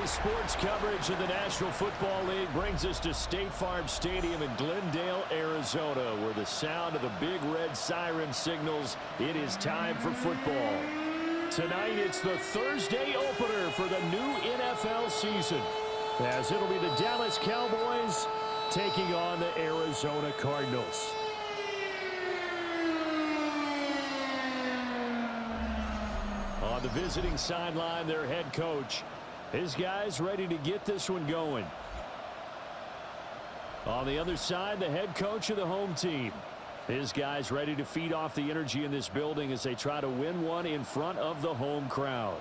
Today's sports coverage of the National Football League brings us to State Farm Stadium in Glendale, Arizona, where the sound of the big red siren signals it is time for football. Tonight, it's the Thursday opener for the new NFL season, as it'll be the Dallas Cowboys taking on the Arizona Cardinals. On the visiting sideline, their head coach. His guys ready to get this one going. On the other side, the head coach of the home team. His guys ready to feed off the energy in this building as they try to win one in front of the home crowd.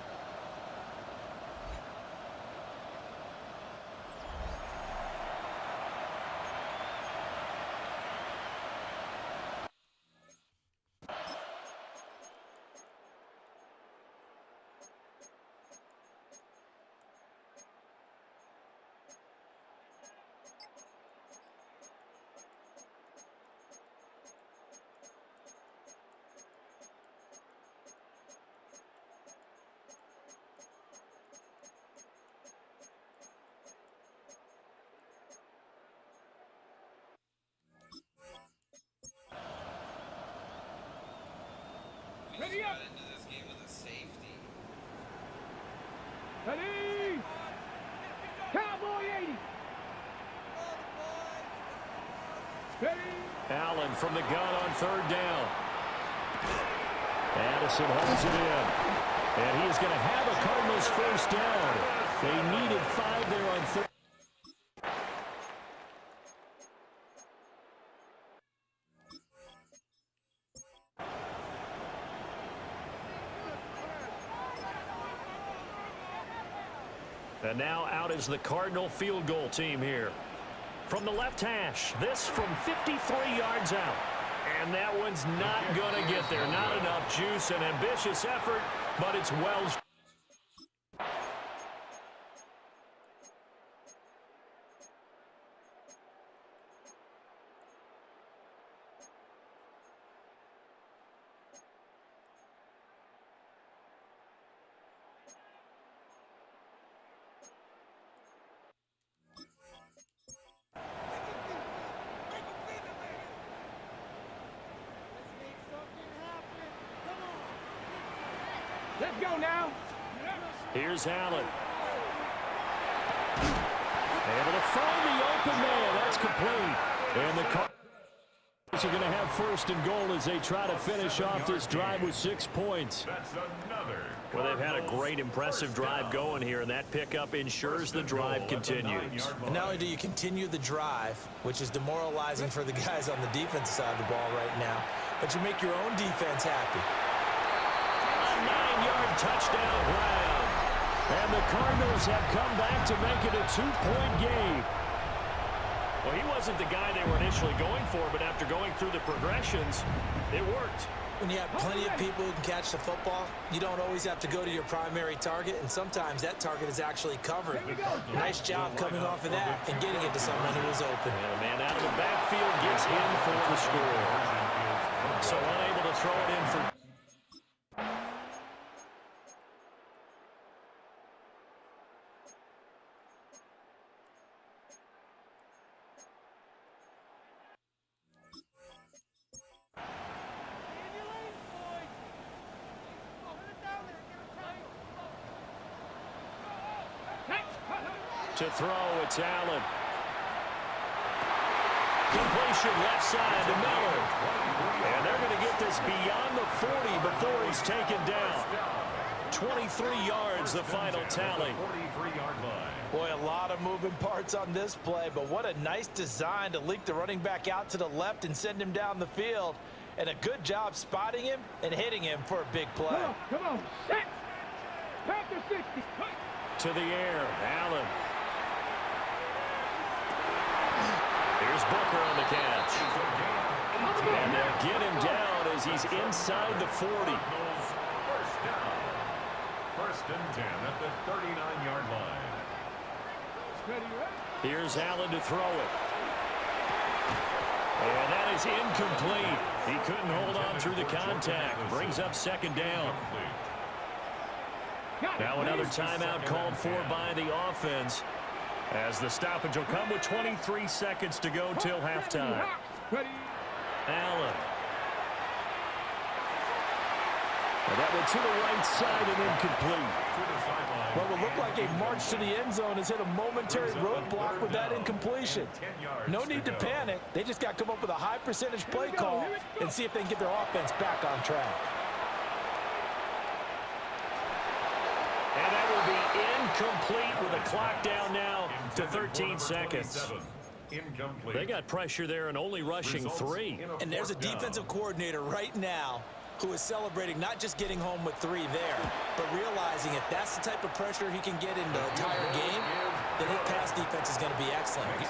Ready up! Into this game with a safety. Ready! Cowboy 80! Ready! Allen from the gun on third down. Addison holds it in. And he is going to have a Cardinals first down. They needed 5 there on third. And now out is the Cardinal field goal team here. From the left hash, this from 53 yards out. And that one's not going to get there. Not enough juice, an ambitious effort, but it's well. Let's go now. Here's Allen. Able to find the open man. That's complete. And the Cardinals are going to have first and goal as they try to finish off this drive with 6 points. Well, they've had a great, impressive drive going here, and that pickup ensures the drive continues. And not only do you continue the drive, which is demoralizing for the guys on the defensive side of the ball right now, but you make your own defense happy. 9-yard touchdown grab. And the Cardinals have come back to make it a 2-point game. Well, he wasn't the guy they were initially going for, but after going through the progressions, it worked. When you have plenty of people who can catch the football, you don't always have to go to your primary target, and sometimes that target is actually covered. Nice job coming off of that and getting it to someone who was open. And a man out of the backfield gets in for the score. So unable to throw it in for... To throw, it's Allen. Completion left side to Miller. And they're going to get this beyond the 40 before he's taken down. 23 yards, the final tally. Boy, a lot of moving parts on this play, but what a nice design to leak the running back out to the left and send him down the field. And a good job spotting him and hitting him for a big play. Come on, set. Panther 60. To the air, Allen. Here's Booker on the catch. And they'll get him down as he's inside the 40. First and 10 at the 39-yard line. Here's Allen to throw it. And that is incomplete. He couldn't hold on through the contact. Brings up second down. Now another timeout called for by the offense, as the stoppage will come with 23 seconds to go till halftime. Allen. And that went to the right side and incomplete. Well, it looked like a march to the end zone has hit a momentary roadblock with that incompletion. No need to panic. They just got to come up with a high percentage play call and see if they can get their offense back on track. And that will be incomplete with a clock down now to 13 seconds. They got pressure there and only rushing 3. And there's a defensive coordinator right now who is celebrating not just getting home with 3 there, but realizing if that's the type of pressure he can get in the entire game, then his pass defense is going to be excellent.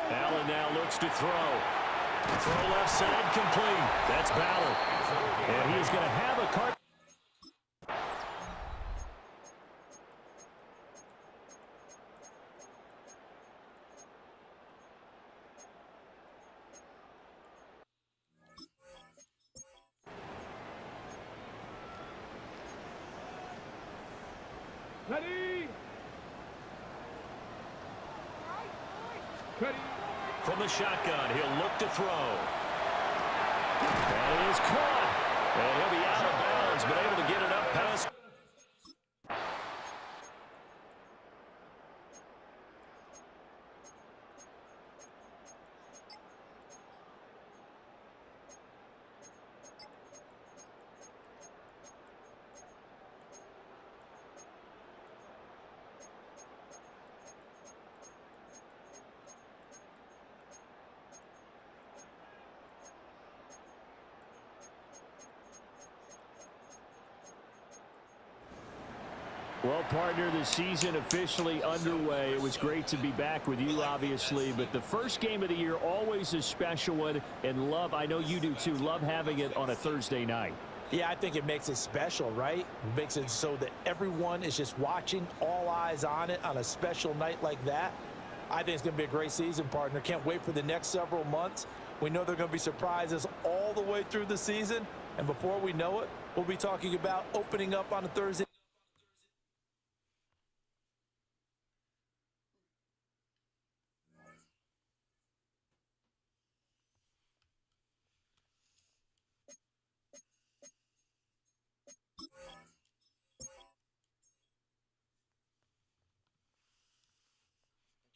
Allen now looks to throw. Throw left side complete. That's Ballard. And he's going to have a cart. Ready? Ready? From the shotgun, he'll look to throw. That is caught. And he'll be out of bounds, but able to get it up past. Well, partner, the season officially underway. It was great to be back with you, obviously, but the first game of the year always a special one, and love, I know you do too, love having it on a Thursday night. Yeah, I think it makes it special, right? It makes it so that everyone is just watching, all eyes on it on a special night like that. I think it's going to be a great season, partner. Can't wait for the next several months. We know there are going to be surprises all the way through the season, and before we know it, we'll be talking about opening up on a Thursday.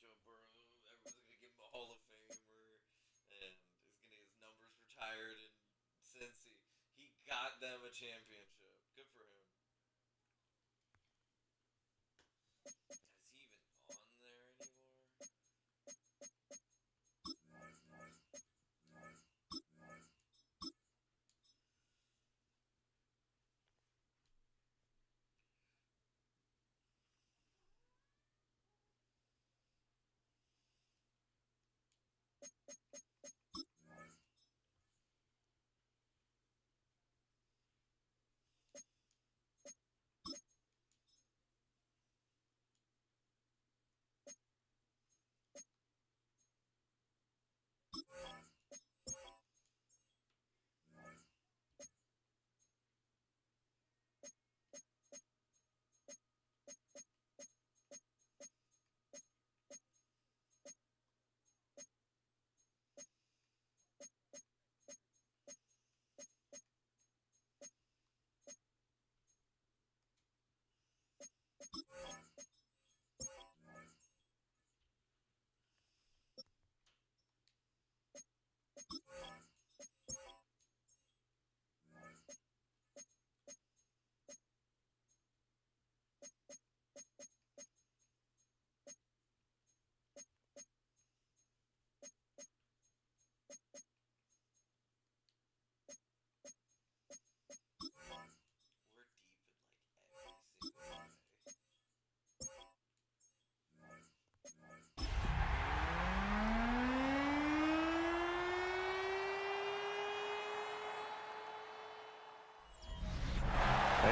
Joe Burrow, everyone's gonna give him a Hall of Famer, and is gonna get his numbers retired. And since he got them a championship, good for him. Is he even on there anymore?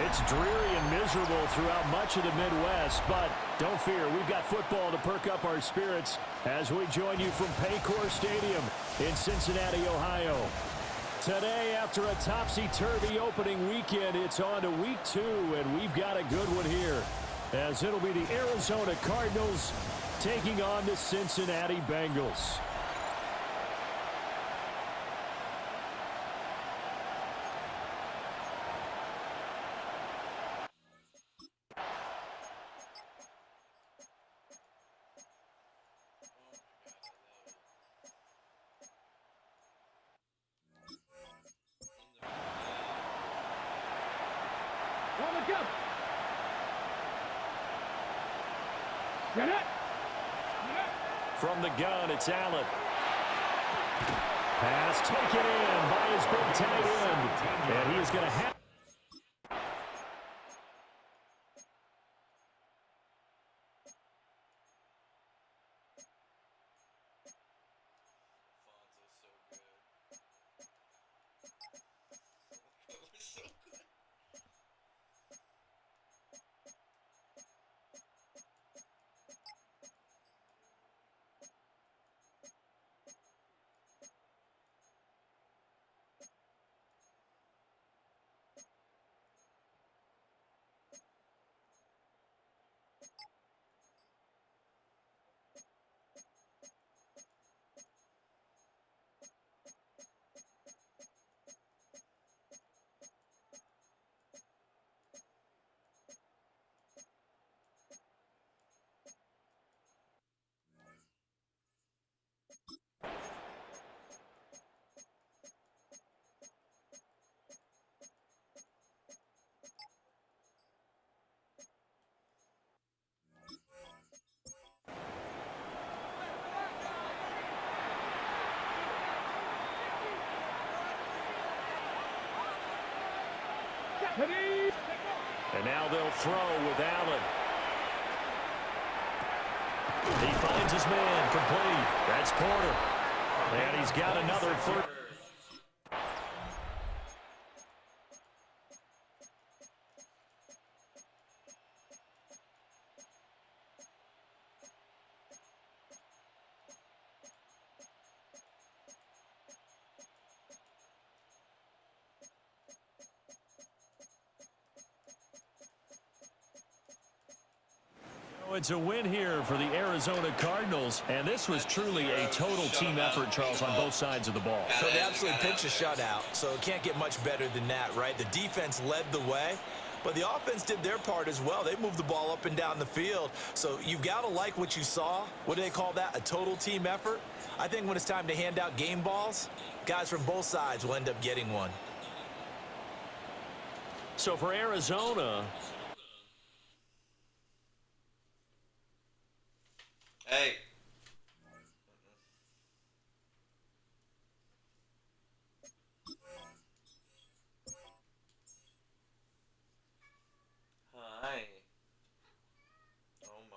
It's dreary and miserable throughout much of the Midwest, but don't fear, we've got football to perk up our spirits as we join you from Paycor Stadium in Cincinnati, Ohio. Today, after a topsy-turvy opening weekend, it's on to week 2, and we've got a good one here, as it'll be the Arizona Cardinals taking on the Cincinnati Bengals. On the jump. Get it. From the gun, it's Allen. Pass taken in by his big tight end. And he is going to have... So good. And now they'll throw with Allen. He finds his man complete. That's Porter. And he's got another third. It's a win here for the Arizona Cardinals, and this was truly a total team effort, Charles, on both sides of the ball. So they absolutely pitched a shutout, so it can't get much better than that, right? The defense led the way, but the offense did their part as well. They moved the ball up and down the field, so you've got to like what you saw. What do they call that? A total team effort? I think when it's time to hand out game balls, guys from both sides will end up getting one. So for Arizona... Hey. Hi. Oh my.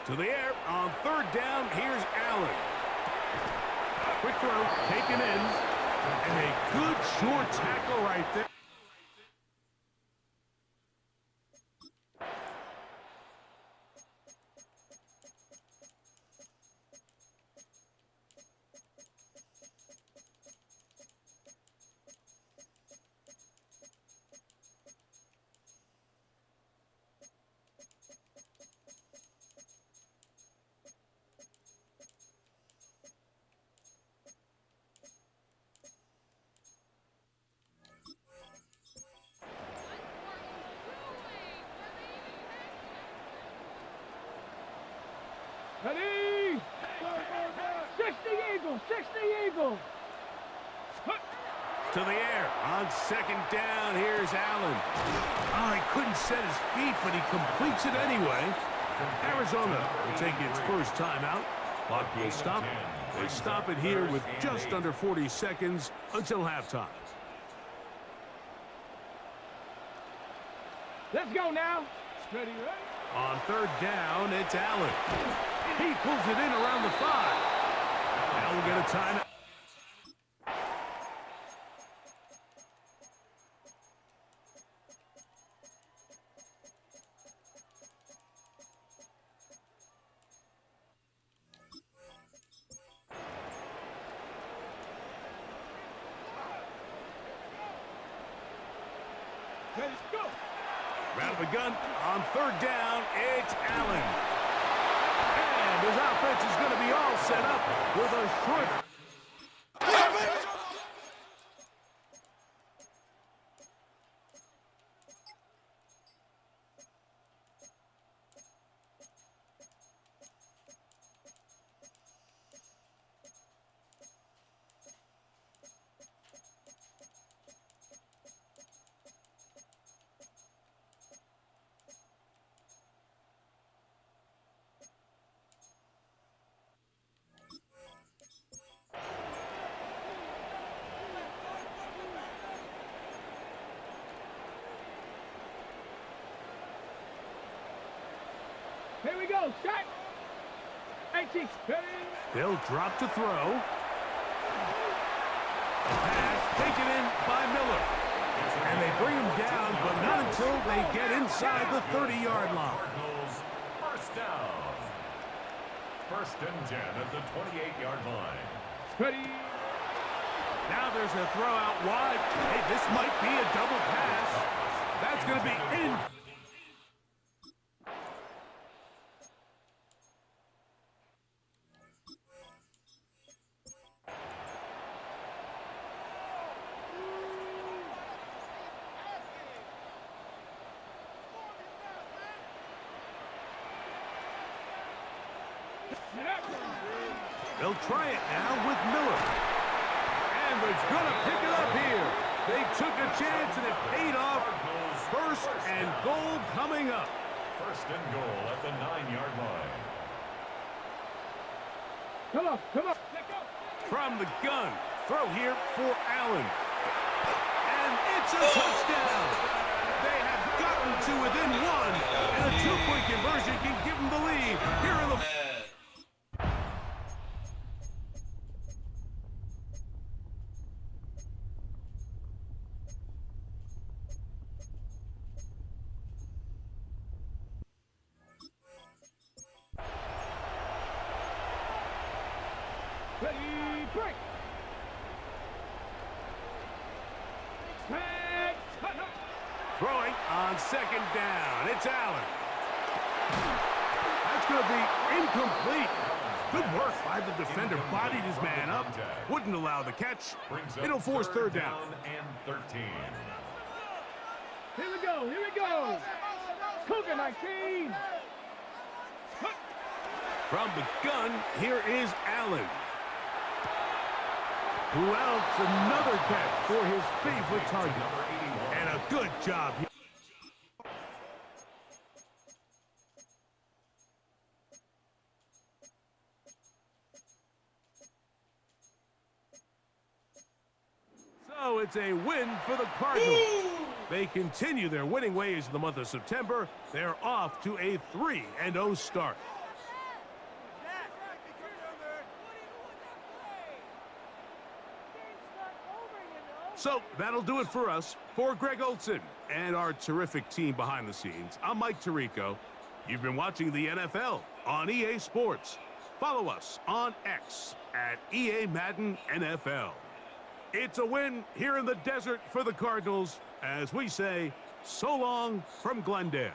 To the air on third down. Here's Allen. Quick throw, taken in. And a good short tackle right there. Ready! 60 Eagles! 60 Eagles! To the air on second down. Here's Allen. Oh, he couldn't set his feet, but he completes it anyway. Arizona will take its first timeout. Clock will stop. They stop it here with just under 40 seconds until halftime. Let's go now. Ready, ready? On third down, it's Allen. He pulls it in around the 5. Now we'll get a timeout. Let's go. Round the gun on third down, it's Allen. And his offense is going to be all set up with a short. Here we go. Shot. 18. Ready? They'll drop to throw. A pass taken in by Miller. And they bring him down, but not until they get inside the 30-yard line. Cardinals, first down. First and 10 at the 28-yard line. Ready? Now there's a throw out wide. Hey, this might be a double pass. That's going to be in. They'll try it now with Miller. And they're going to pick it up here. They took a chance and it paid off. First and goal coming up. First and goal at the 9-yard line. Come on. Come on. Let's go. From the gun. Throw here for Allen. And it's a touchdown. They have gotten to within one. And a two-point conversion can give them the lead here in the... Ready, break. Set. Throwing on second down. It's Allen. That's going to be incomplete. Good work by the defender. Bodied his man up. Wouldn't allow the catch. It'll force third down. And 13. Here we go. Here we go. Cougar 19. From the gun, here is Allen. Who else? Another catch for his favorite target. And a good job. So it's it's a win for the Cardinals. They continue their winning ways in the month of September. They're off to a 3-0 start. So that'll do it for us. For Greg Olson and our terrific team behind the scenes, I'm Mike Tirico. You've been watching the NFL on EA Sports. Follow us on X at EA Madden NFL. It's a win here in the desert for the Cardinals as we say, so long from Glendale.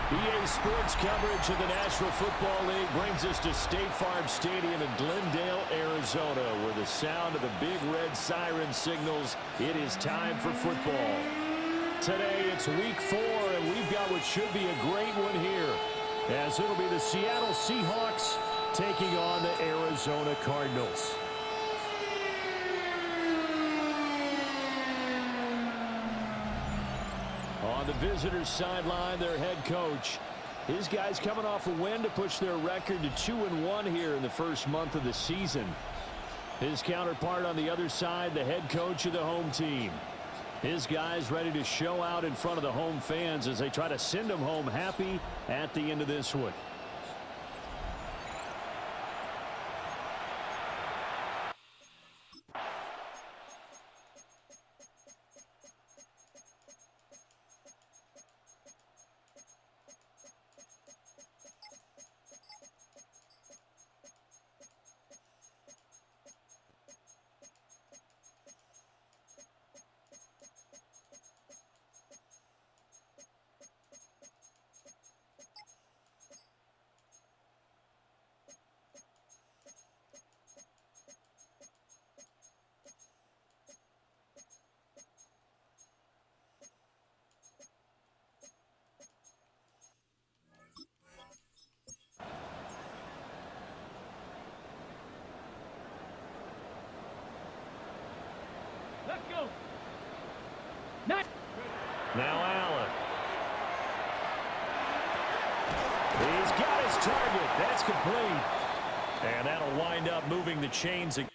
EA Sports coverage of the National Football League brings us to State Farm Stadium in Glendale, Arizona, where the sound of the big red siren signals it is time for football. Today, it's week 4, and we've got what should be a great one here, as it'll be the Seattle Seahawks taking on the Arizona Cardinals. On the visitors sideline their head coach. His guys coming off a win to push their record to 2-1 here in the first month of the season. His counterpart on the other side, the head coach of the home team. His guys ready to show out in front of the home fans as they try to send them home happy at the end of this one. Let's go. Nice. Now Allen. He's got his target. That's complete. And that'll wind up moving the chains again.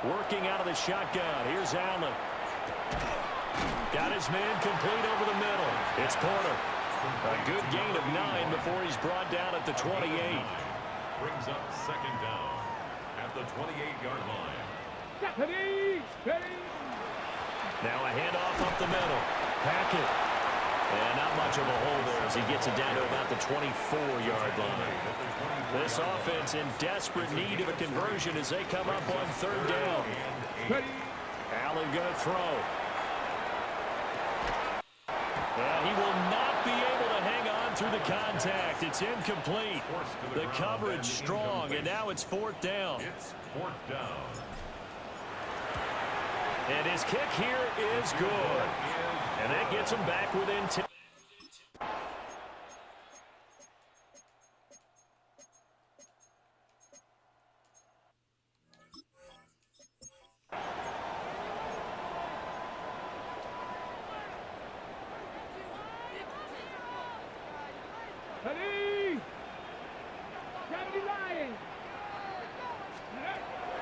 Working out of the shotgun. Here's Allen. Got his man complete over the middle. It's Porter. A good gain of 9 before he's brought down at the 28. Brings up second down at the 28-yard line. Now a handoff up the middle. Hackett. And not much of a hole there as he gets it down to about the 24-yard line. This offense in desperate need of a conversion as they come up on third down. Allen going to throw. And he will not be able to hang on through the contact. It's incomplete. The coverage strong, and now it's fourth down. It's fourth down. And his kick here is good. And that gets him back within 10.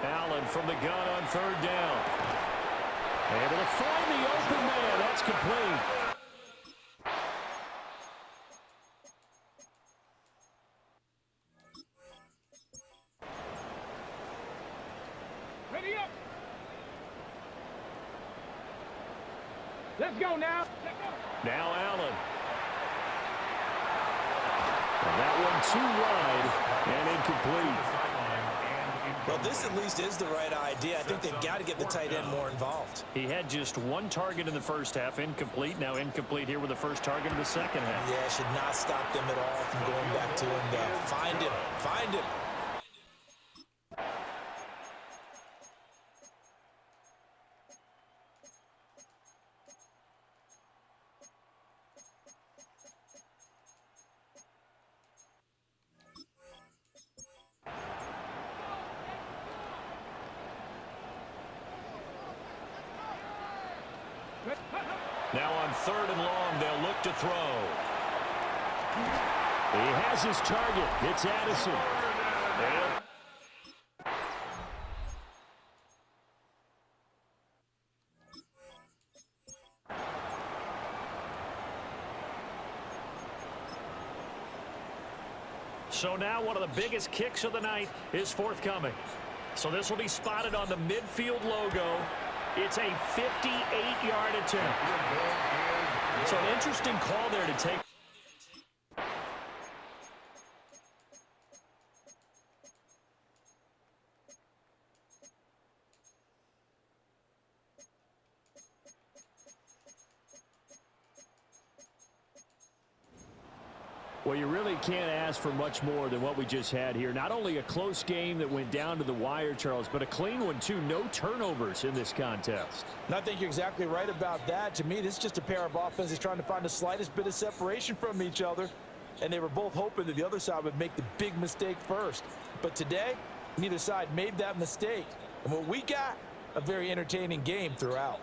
Allen from the gun on third down. Able to find the open man. That's complete. Ready up. Let's go now. Now Allen. And that one too wide and incomplete. Well, this at least is the right idea. I think they've got to get the tight end more involved. He had just one target in the first half, incomplete. Now incomplete here with the first target in the second half. Yeah, should not stop them at all from going back to him. Find him. Find him. Now on third and long, they'll look to throw. He has his target. It's Addison. And so now one of the biggest kicks of the night is forthcoming. So this will be spotted on the midfield logo. It's a 58-yard attempt. So an interesting call there to take. Well, you really can't ask for much more than what we just had here. Not only a close game that went down to the wire, Charles, but a clean one, too. No turnovers in this contest. And I think you're exactly right about that. To me, this is just a pair of offenses trying to find the slightest bit of separation from each other. And they were both hoping that the other side would make the big mistake first. But today, neither side made that mistake. And what we got, a very entertaining game throughout.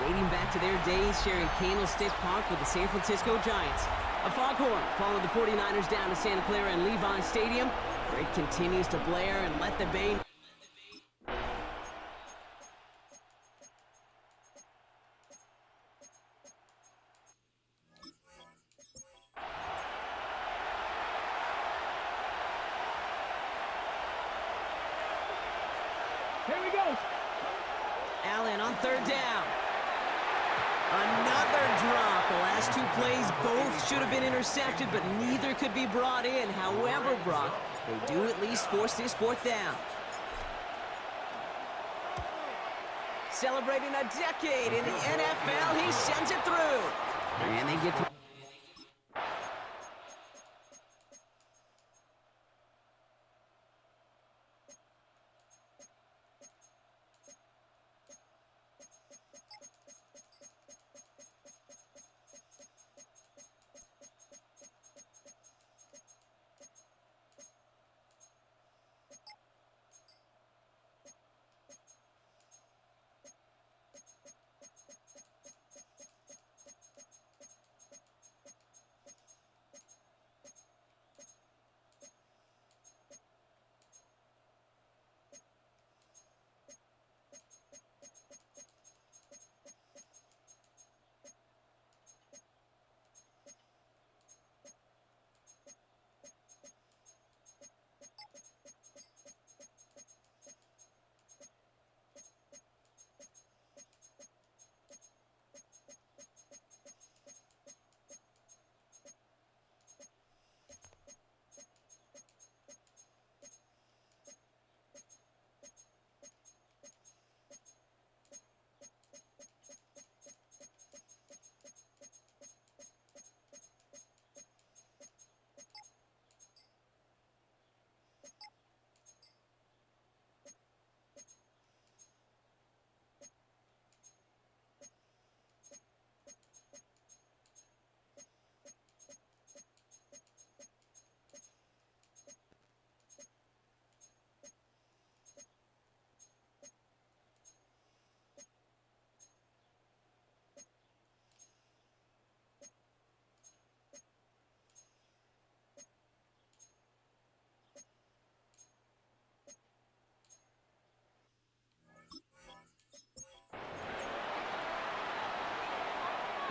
Dating back to their days sharing Candlestick Park with the San Francisco Giants. A foghorn followed the 49ers down to Santa Clara and Levi Stadium, where it continues to blare and let the bay... Here we go. Allen on third down. Another drop. The last two plays both should have been intercepted, but neither could be brought in. However, Brock, they do at least force this fourth down. Celebrating a decade in the NFL, he sends it through. And they get...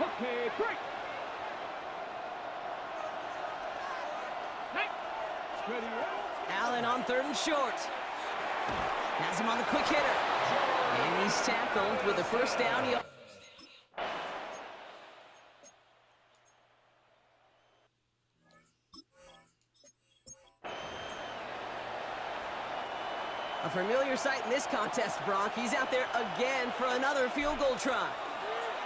Okay, break. Hey. Ready, Allen on 3rd and short. Has him on the quick hitter. And he's tackled with a first down. A familiar sight in this contest, Brock. He's out there again for another field goal try.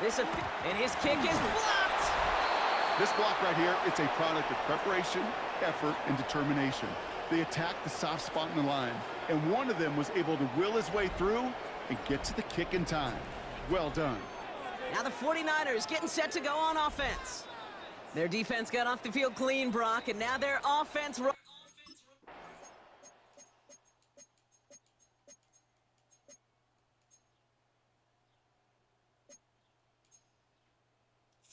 And his kick is blocked. This block right here, it's a product of preparation, effort, and determination. They attacked the soft spot in the line, and one of them was able to will his way through and get to the kick in time. Well done. Now the 49ers getting set to go on offense. Their defense got off the field clean, Brock, and now their offense...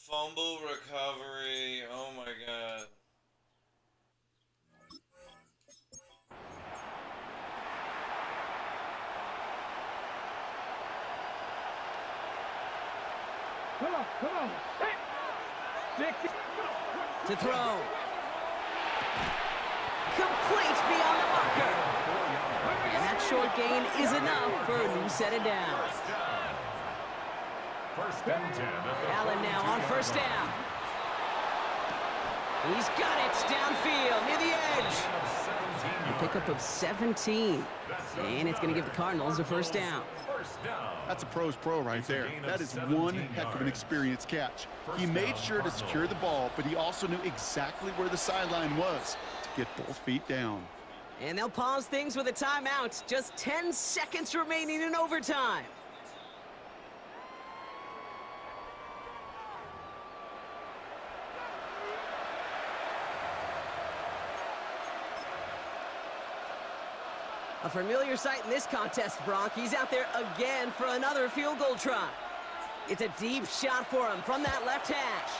Fumble recovery. Oh my god. Come on. Hey. Dick. To throw. Complete beyond the marker. And that short gain is enough for a new set of downs. First and 10 at the Allen now on 1st down. He's got it downfield near the edge. A pickup of 17. And it's going to give the Cardinals a first down. That's a pro's pro right there. That is one heck of an experienced catch. He made sure to secure the ball, but he also knew exactly where the sideline was to get both feet down. And they'll pause things with a timeout. Just 10 seconds remaining in overtime. A familiar sight in this contest, Brock. He's out there again for another field goal try. It's a deep shot for him from that left hash.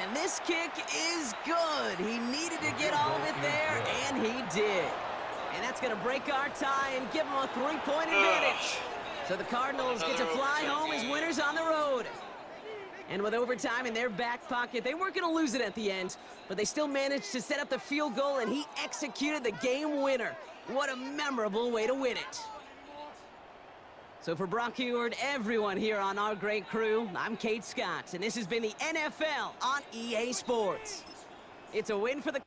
And this kick is good. He needed to get all of it there, and he did. And that's going to break our tie and give him a 3-point advantage. So the Cardinals get to fly home as winners on the road. And with overtime in their back pocket, they weren't going to lose it at the end, but they still managed to set up the field goal, and he executed the game winner. What a memorable way to win it. So for Brock Huard, everyone here on our great crew, I'm Kate Scott, and this has been the NFL on EA Sports. It's a win for the...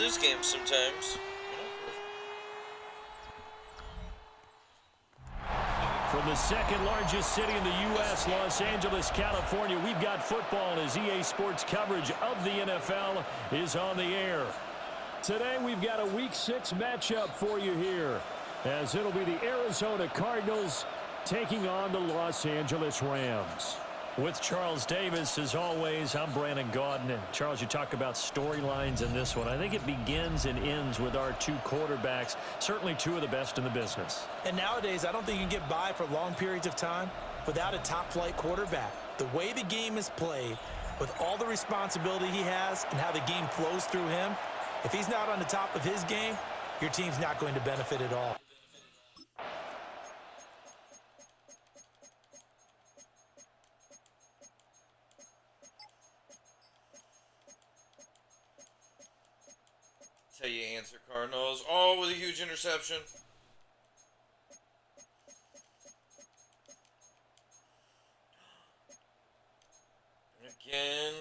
lose games sometimes. From the second largest city in the U.S., Los Angeles, California, we've got football as EA Sports coverage of the NFL is on the air. Today, we've got a Week 6 matchup for you here, as it'll be the Arizona Cardinals taking on the Los Angeles Rams. With Charles Davis, as always, I'm Brandon Gaudin. And Charles, you talk about storylines in this one. I think it begins and ends with our two quarterbacks, certainly two of the best in the business. And nowadays, I don't think you can get by for long periods of time without a top-flight quarterback. The way the game is played, with all the responsibility he has and how the game flows through him, if he's not on the top of his game, your team's not going to benefit at all. Tell you answer Cardinals. Oh, with a huge interception. Again.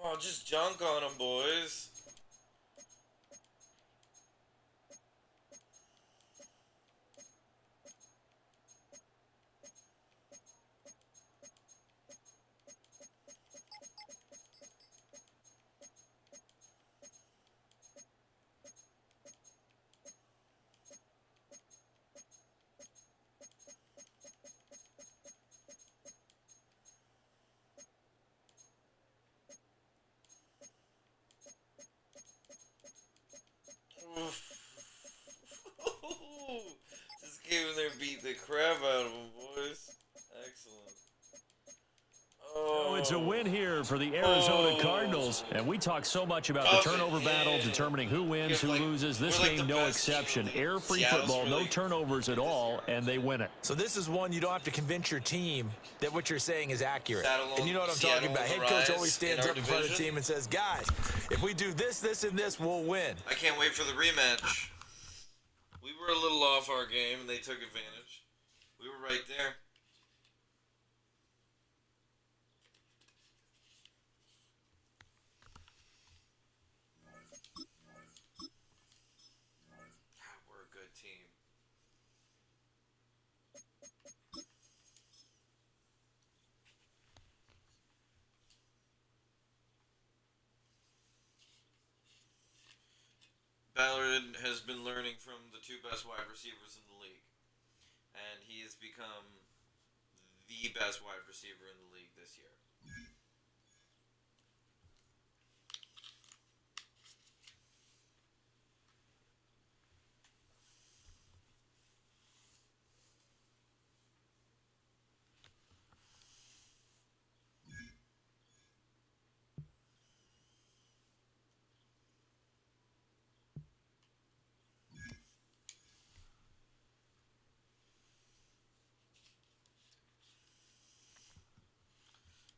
Oh, just junk on them, boys. Just came in there, beat the crap out of them, boys. Excellent. Oh, it's a win here for the Arizona Cardinals. And we talk so much about the turnover battle, determining who wins, who loses. This game, no exception. Air-free football, no turnovers at all, and they win it. So this is one you don't have to convince your team that what you're saying is accurate. And you know what I'm Seattle talking about. will Head coach rise always in stands our up in front of the division. team and says, guys, if we do this, this, and this, we'll win. I can't wait for the rematch. We were a little off our game, and they took advantage. We were right there. God, we're a good team. Ballard has been learning from the two best wide receivers in the league. And he has become the best wide receiver in the league this year.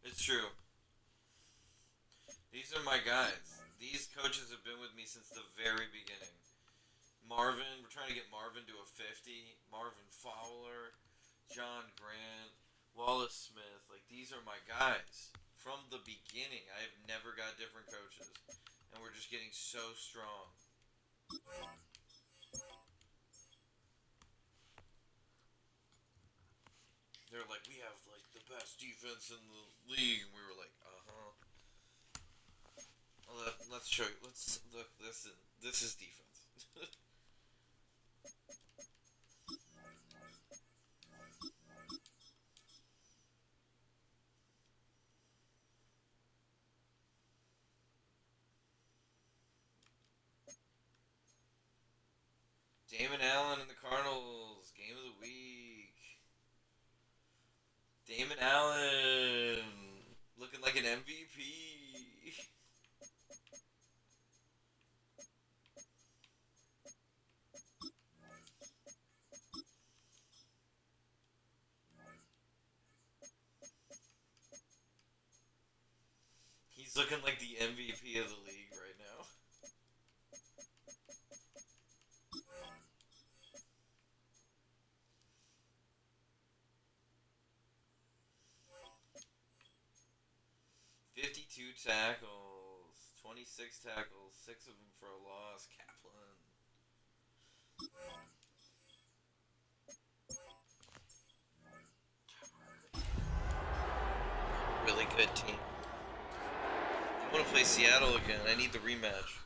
It's true. These are my guys. These coaches have been with me since the very beginning. Marvin, we're trying to get Marvin to a 50. Marvin Fowler, John Grant, Wallace Smith. Like, these are my guys. From the beginning, I have never got different coaches. And we're just getting so strong. They're like, we have, like, the best defense in the league. And we were like, uh-huh. Well, let's show you. Let's look. This is defense. Damon Allen and the Cardinals. Game of the week. Damon Allen. Looking like an MVP. He's looking like the MVP of the league right now. Tackles, 26 tackles, 6 of them for a loss. Kaplan. Really good team. I want to play Seattle again. I need the rematch.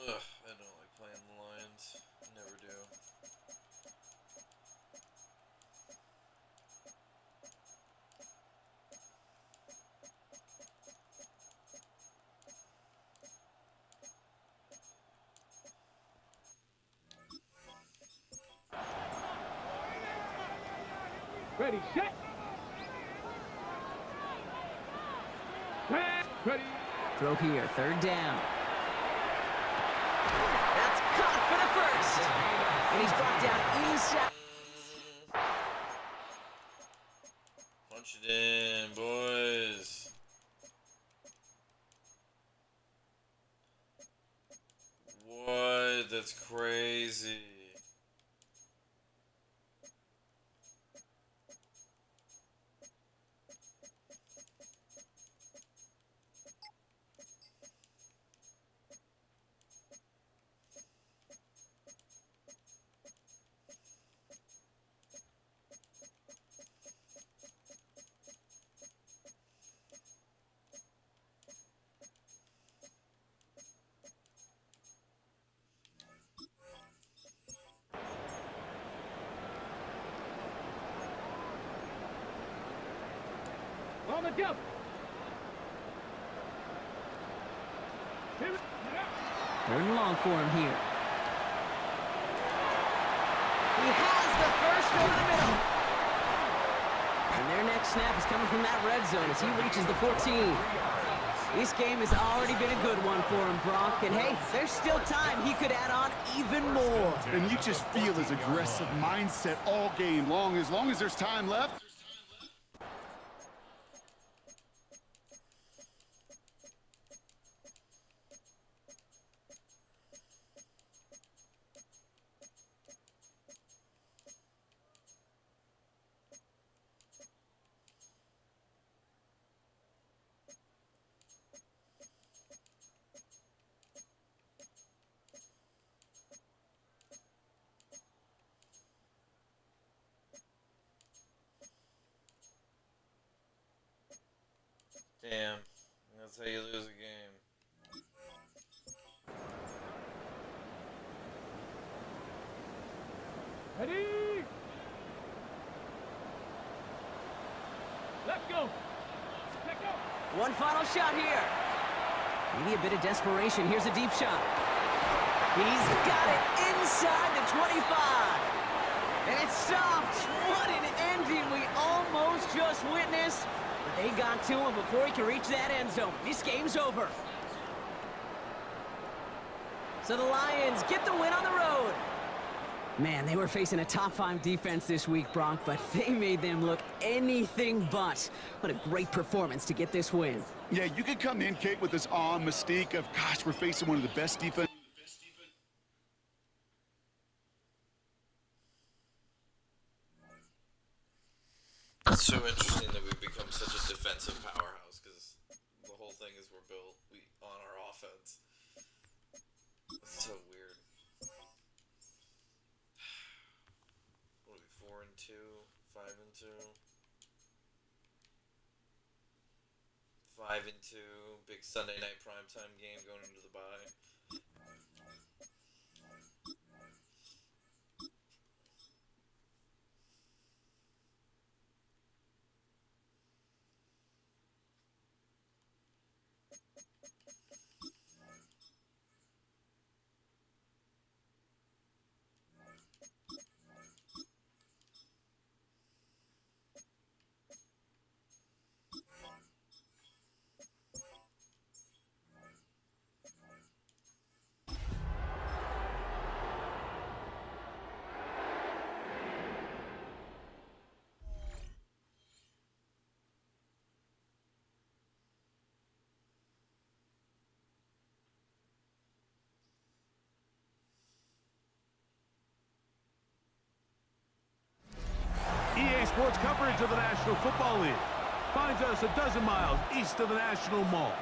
Ugh, I don't like playing the Lions. Never do. Ready, set. Pass. Ready. Throw here, third down. That's caught for the first. And he's brought down inside. Punch it in, boys. What? That's crazy. On the jump. Third and long for him here. He has the first over the middle. And their next snap is coming from that red zone as he reaches the 14. This game has already been a good one for him, Brock. And hey, there's still time. He could add on even more. And you just feel his aggressive mindset all game long. As long as there's time left. Damn. That's how you lose a game. Ready. Let's go. Let's go. One final shot here. Maybe a bit of desperation. Here's a deep shot. He's got it inside the 25. And it stopped. What an ending we almost just witnessed. But they got to him before he could reach that end zone. This game's over. So the Lions get the win on the road. Man, they were facing a top 5 defense this week, Bronk, but they made them look anything but. What a great performance to get this win. Yeah, you could come in, Kate, with this awe and mystique of, gosh, we're facing one of the best defense. It's so interesting that we've become such a defensive powerhouse because the whole thing is we're built on our offense. It's so weird. What are we, 4-2, 5-2, 5-2. Big Sunday night primetime game going into the bye. sports coverage of the National Football League finds us a dozen miles east of the National Mall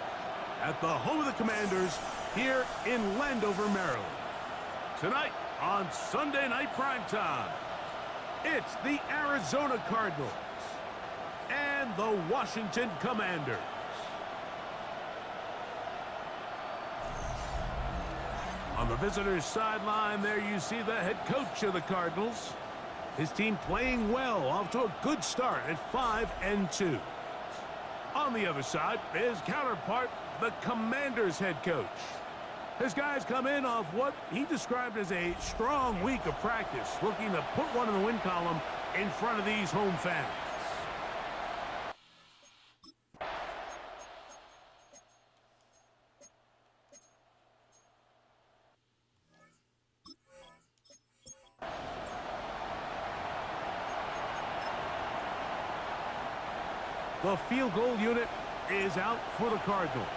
at the home of the Commanders here in Landover, Maryland. Tonight on Sunday Night Primetime, it's the Arizona Cardinals and the Washington Commanders. On the visitors' sideline, there you see the head coach of the Cardinals. His team playing well, off to a good start at 5-2. On the other side, his counterpart, the Commanders' head coach. His guys come in off what he described as a strong week of practice, looking to put one in the win column in front of these home fans. The field goal unit is out for the Cardinals.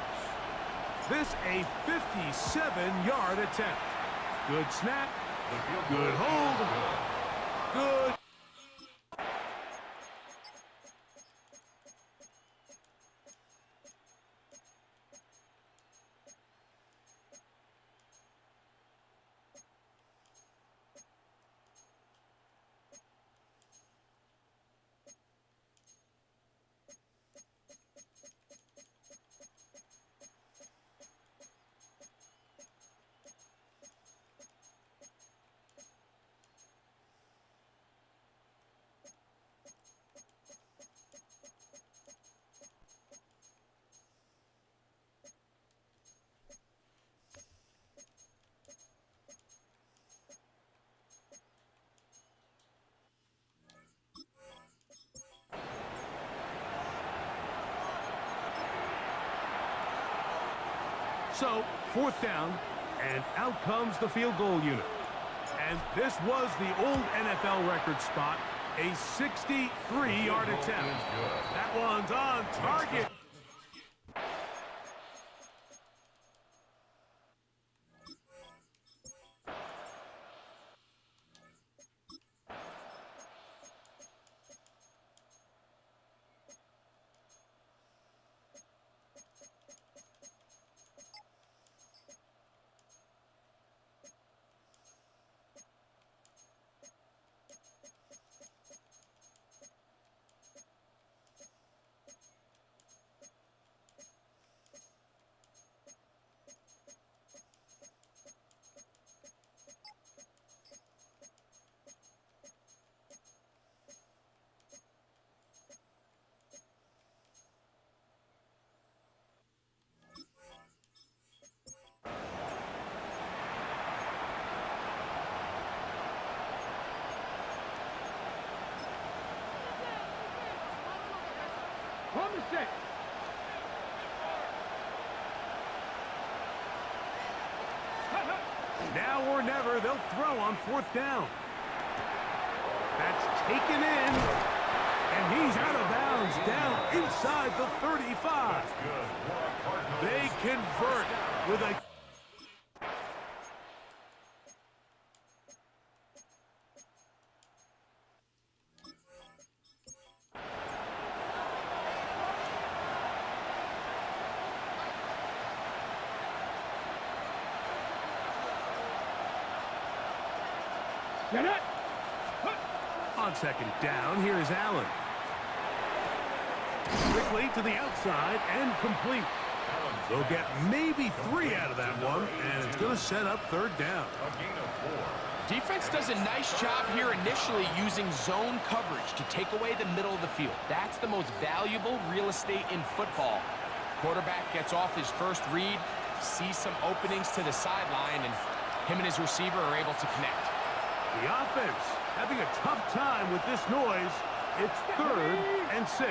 This a 57-yard attempt. Good snap. Good hold. Good. So, fourth down, and out comes the field goal unit. And this was the old NFL record spot, a 63-yard attempt. That one's on target. From the 6. Now or never, they'll throw on fourth down. That's taken in, and he's out of bounds down inside the 35. They convert with a... Get it! On second down, here's Allen. Quickly to the outside and complete. They'll get maybe 3 out of that one, and it's going to set up third down. Defense does a nice job here initially using zone coverage to take away the middle of the field. That's the most valuable real estate in football. Quarterback gets off his first read, sees some openings to the sideline, and him and his receiver are able to connect. The offense having a tough time with this noise. It's 3rd and 6.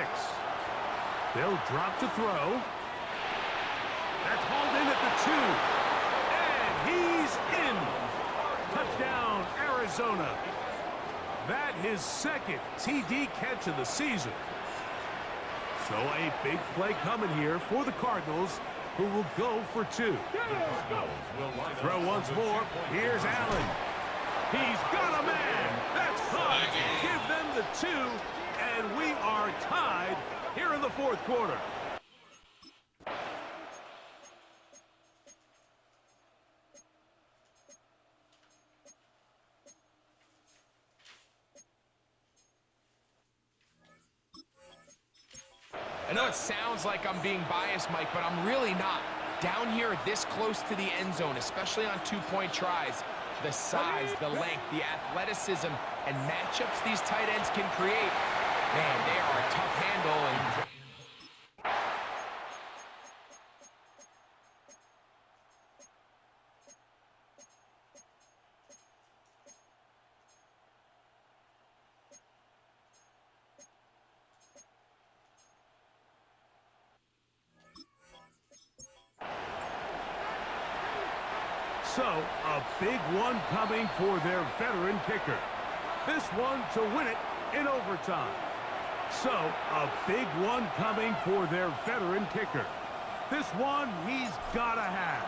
They'll drop to throw. That's hauled in at the 2. And he's in. Touchdown, Arizona. That his second TD catch of the season. So a big play coming here for the Cardinals, who will go for 2. Throw once more. Here's Allen. He's got a man. That's caught. Give them the 2, And we are tied here in the fourth quarter. I know it sounds like I'm being biased, Mike, but I'm really not. Down here this close to the end zone, especially on two-point tries, the size, the length, the athleticism, and matchups these tight ends can create, man, they are a tough handle. And So, a big one coming for their veteran kicker. This one to win it in overtime. So, a big one coming for their veteran kicker. This one he's gotta have.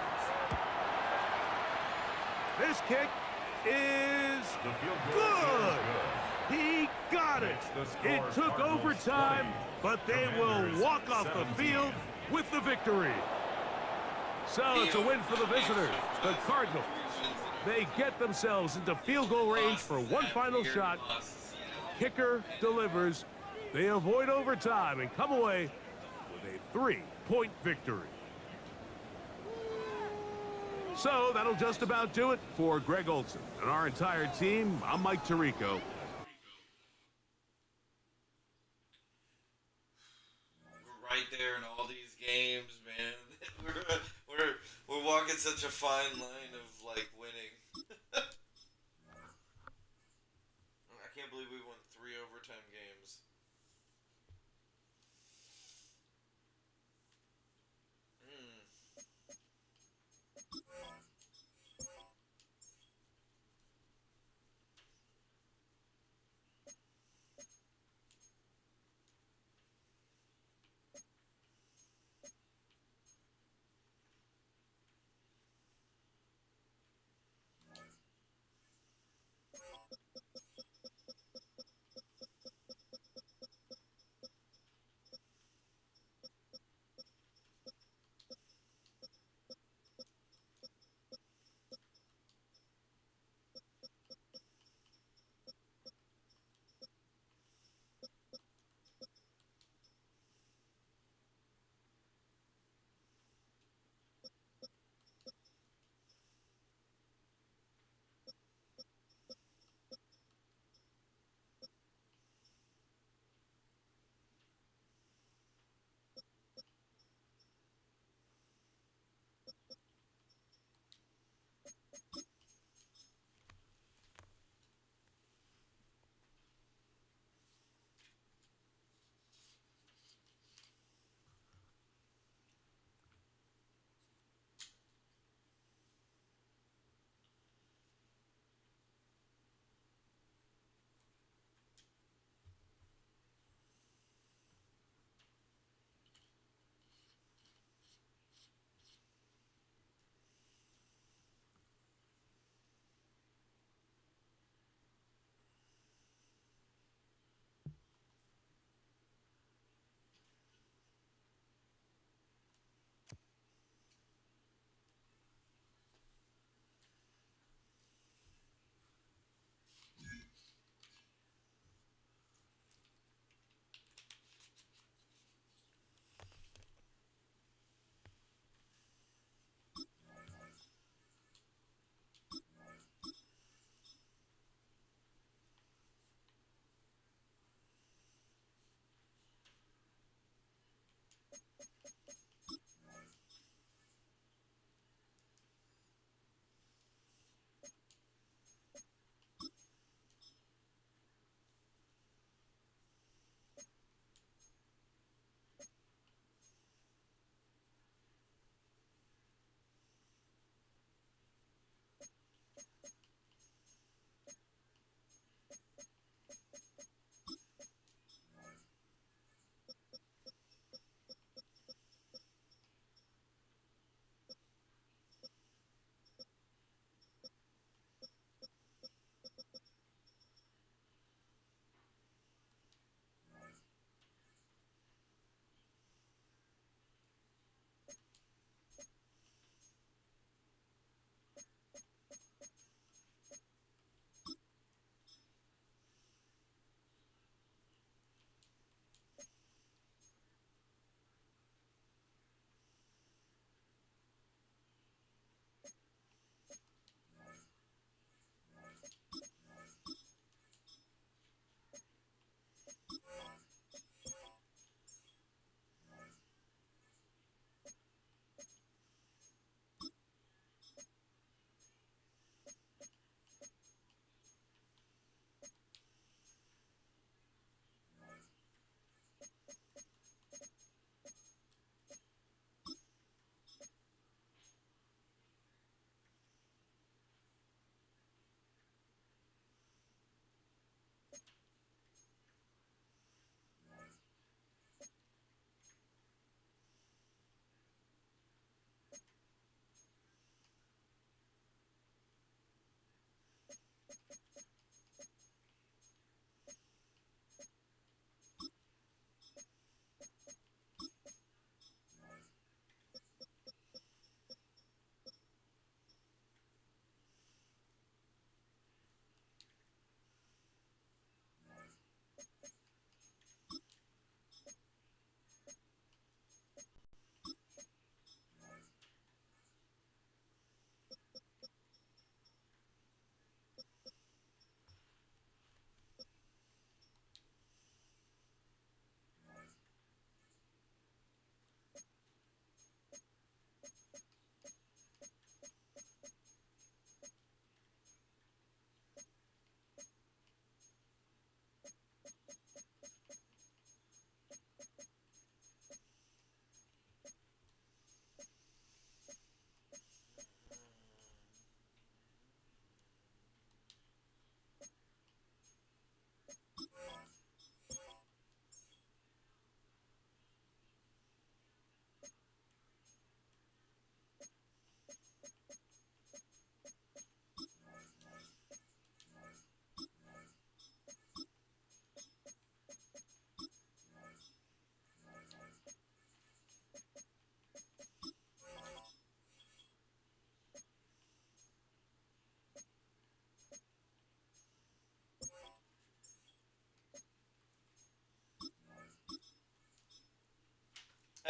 This kick is good. He got it. It took overtime, but they will walk off the field with the victory. So it's a win for the visitors, the Cardinals. They get themselves into field goal range for one final shot. Kicker delivers. They avoid overtime and come away with a 3-point victory. So that'll just about do it for Greg Olson and our entire team. I'm Mike Tirico. We're right there in all these games, man. We're walking such a fine line of like winning. I can't believe we won 3 overtime games.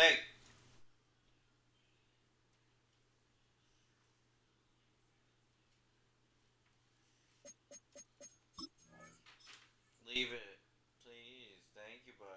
Hey. Leave it. Please. Thank you, buddy.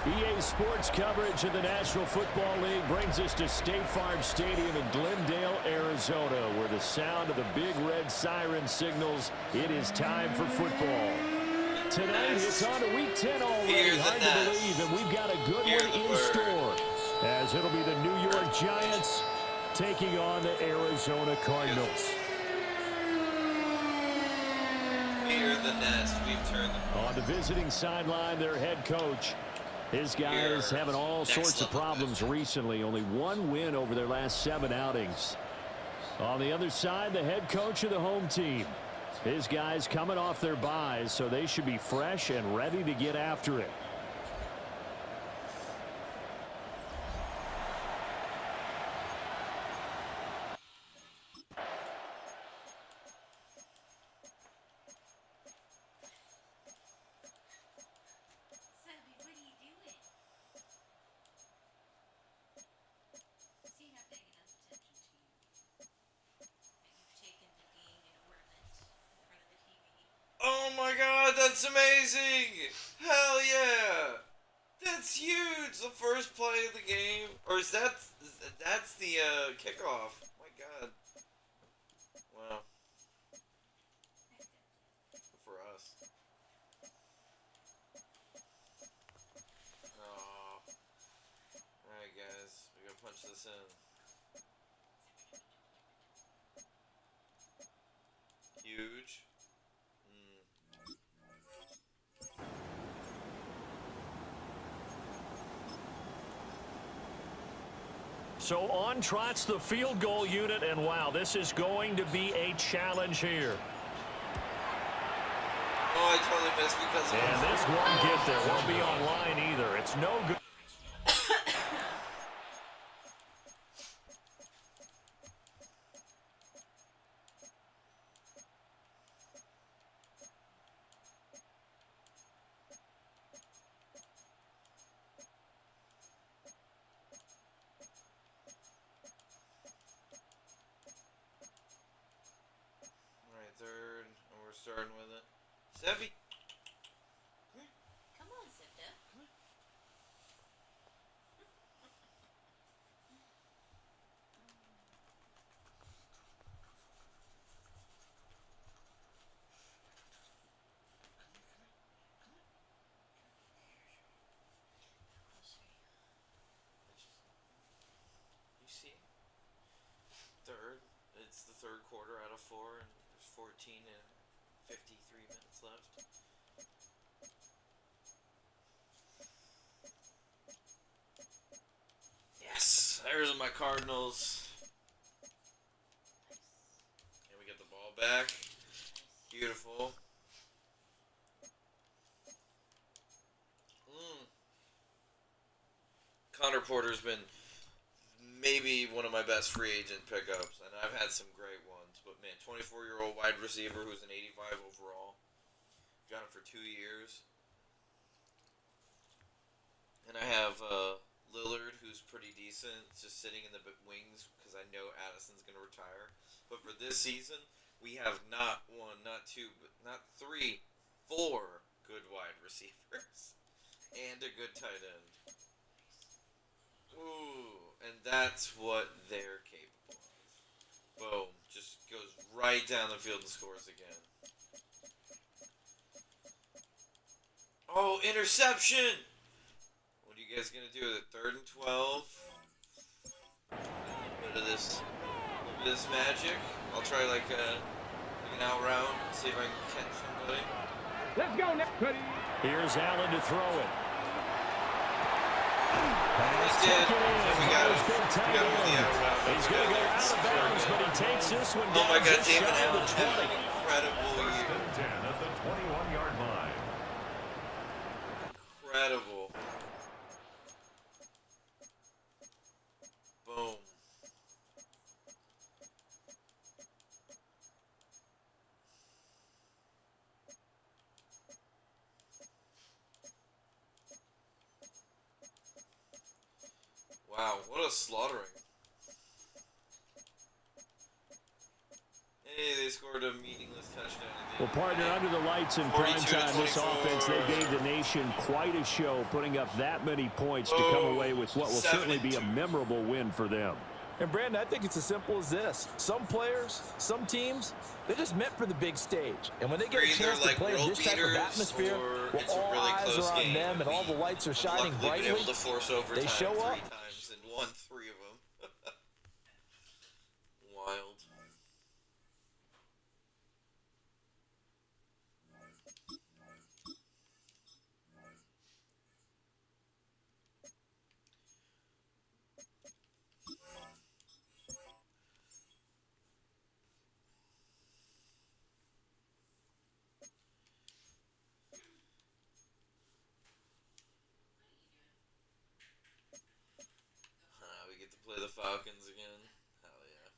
EA Sports coverage of the National Football League brings us to State Farm Stadium in Glendale, Arizona, where the sound of the big red siren signals it is time for football. Tonight, it's on to Week 10 already. Hard to believe, and we've got a good one in store, as it'll be the New York Giants taking on the Arizona Cardinals. Fear the nest. We've turned them. On the visiting sideline, their head coach. His guys having all sorts of problems recently. Only one win over their last 7 outings. On the other side, the head coach of the home team. His guys coming off their byes, so they should be fresh and ready to get after it. Oh my god, that's amazing! Hell yeah! That's huge! The first play of the game. Or is that's the kickoff. Oh my god. Wow. For us. Oh. Alright guys, we gotta punch this in. Huge. So on trots the field goal unit, and wow, this is going to be a challenge here. Oh, I totally missed because of And this won't get there. Won't be online either. It's no good. Third, and we're starting with it. Sevi! Come on, Zipta. Come on. You see? Third. It's the third quarter out of 4, and there's 14 and 53 minutes left. Yes! There's my Cardinals. And we get the ball back. Beautiful. Connor Porter's been maybe one of my best free agent pickups, and I've had some great ones. But man, 24-year-old wide receiver who's an 85 overall. Got him for 2 years. And I have Lillard, who's pretty decent, just sitting in the wings because I know Addison's going to retire. But for this season, we have not 1, not 2, but not 3, 4 good wide receivers. And a good tight end. Ooh. that's what they're capable of. Boom. Just goes right down the field and scores again. Oh, interception! What are you guys going to do with it? 3rd and 12? A little bit of this magic. I'll try like an out route, see if I can catch somebody. Let's go now. Here's Allen to throw it. He did. We got him. We got him with the out route. He's going to go out of bounds, but he takes this one down. Oh my God, just David shy of Allen the had 20. an incredible First year. and 10 at the 21-yard line. Incredible. Boom. Wow, what a slaughtering. Hey, they scored a meaningless touchdown. Well, partner, under the lights in prime time, this offense, they gave the nation quite a show, putting up that many points to come away with what will certainly be a memorable win for them. And, Brandon, I think it's as simple as this. Some players, some teams, they're just meant for the big stage. And when they get a chance to play in this type of atmosphere, where all eyes are on them and all the lights are shining brightly, they show up. 3 times and won 3 of them. Wild. We get to play the Falcons again. Hell yeah.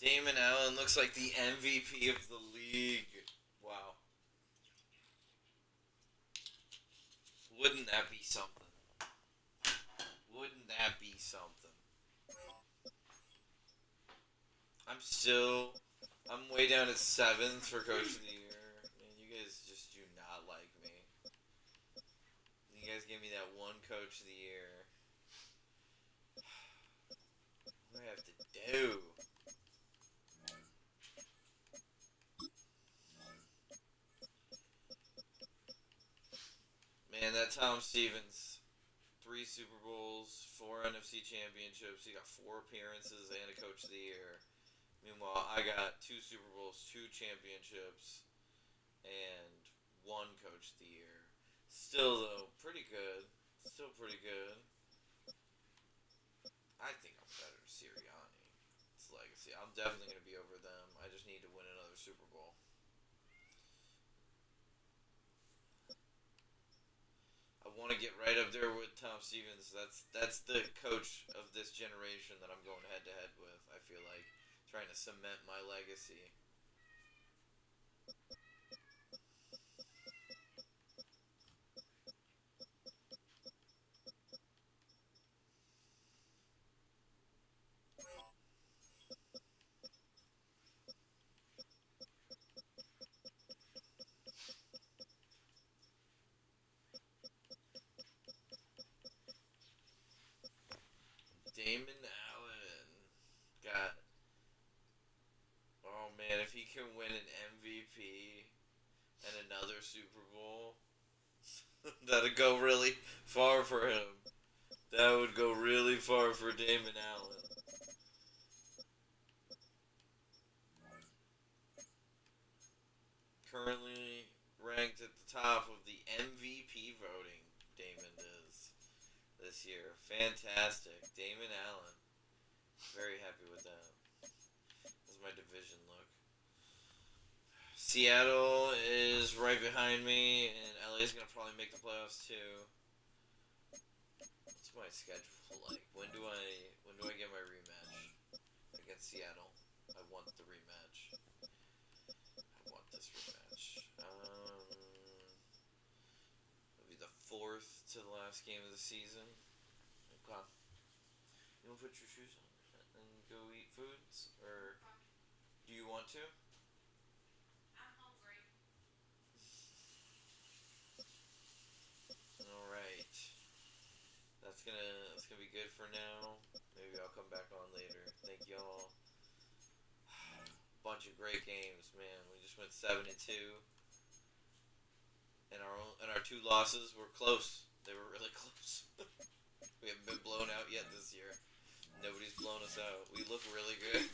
Damon Allen looks like the MVP of the league. Wow. Wouldn't that be something? Wouldn't that be something? I'm way down at 7th for Coach of the Year. Man, you guys just do not like me. You guys give me that one Coach of the Year. What do I have to do? Man, that Tom Stevens, 3 Super Bowls, 4 NFC championships. He got 4 appearances and a Coach of the Year. Meanwhile, I got 2 Super Bowls, 2 championships, and 1 Coach of the Year. Still, though, pretty good. Still pretty good. I think I'm better than Sirianni. It's legacy. I'm definitely going to be over them. I just need to win another Super Bowl. I want to get right up there with Tom Stevens. That's the coach of this generation that I'm going head-to-head with, I feel like. Trying to cement my legacy. Damon Allen. can win an MVP and another Super Bowl, that'd go really far for him. That would go really far for Damon Allen. Currently ranked at the top of the MVP voting, Damon is this year. Fantastic. Damon Allen. Very happy with that. That's my division look. Seattle is right behind me, and LA's gonna probably make the playoffs too. What's my schedule like? When do I get my rematch against Seattle? I want the rematch. I want this rematch. It'll be the 4th to the last game of the season. Okay. You wanna put your shoes on and go eat foods, or do you want to? Alright. That's gonna be good for now. Maybe I'll come back on later. Thank y'all. Bunch of great games, man. We just went 7-2. And our 2 losses were close. They were really close. We haven't been blown out yet this year. Nobody's blown us out. We look really good.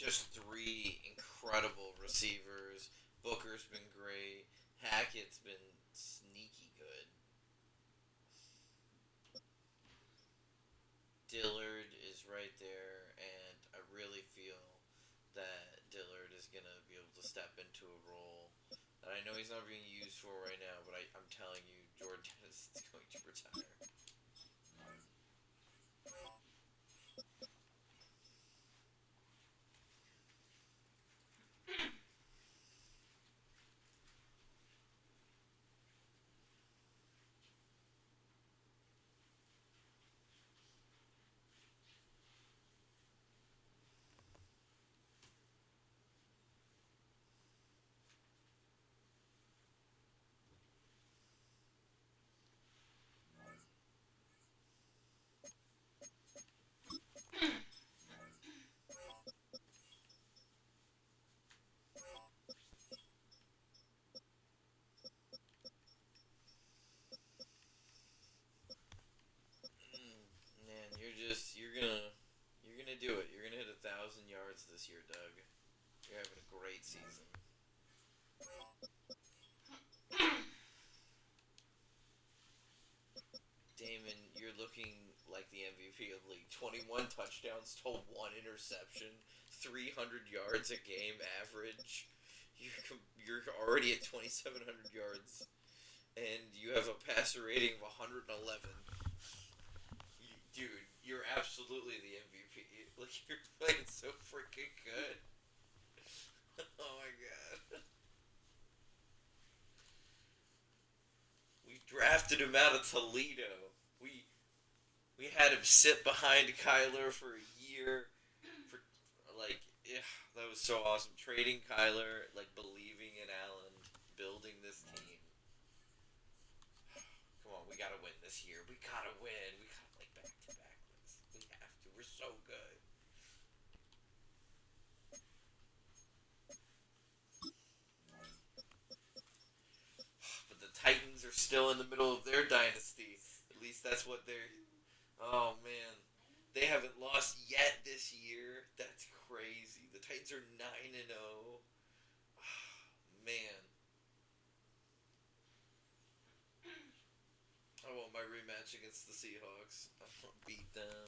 Just 3 incredible receivers. Booker's been great. Hackett's been sneaky good. Dillard is right there, and I really feel that Dillard is going to be able to step into a role that I know he's not being used for right now, but I'm telling you, Jordan Dennis is going to retire. Man, you're gonna do it. You're gonna hit 1,000 yards this year, Doug. You're having a great season. Damon, you're looking like the MVP of the league. 21 touchdowns to 1 interception, 300 yards a game average. You're already at 2,700 yards, and you have a passer rating of 111. Dude, you're absolutely the MVP. Like, you're playing so freaking good. Oh my god. We drafted him out of Toledo. We had him sit behind Kyler for a year. That was so awesome. Trading Kyler, believing in Allen, building this team. Come on, we gotta win this year. We gotta win. We gotta play back-to-back wins. We have to. We're so good. But the Titans are still in the middle of their dynasty. At least that's what they're... Oh, man. They haven't lost yet this year. That's crazy. The Titans are 9-0. Man. I want my rematch against the Seahawks. I want to beat them.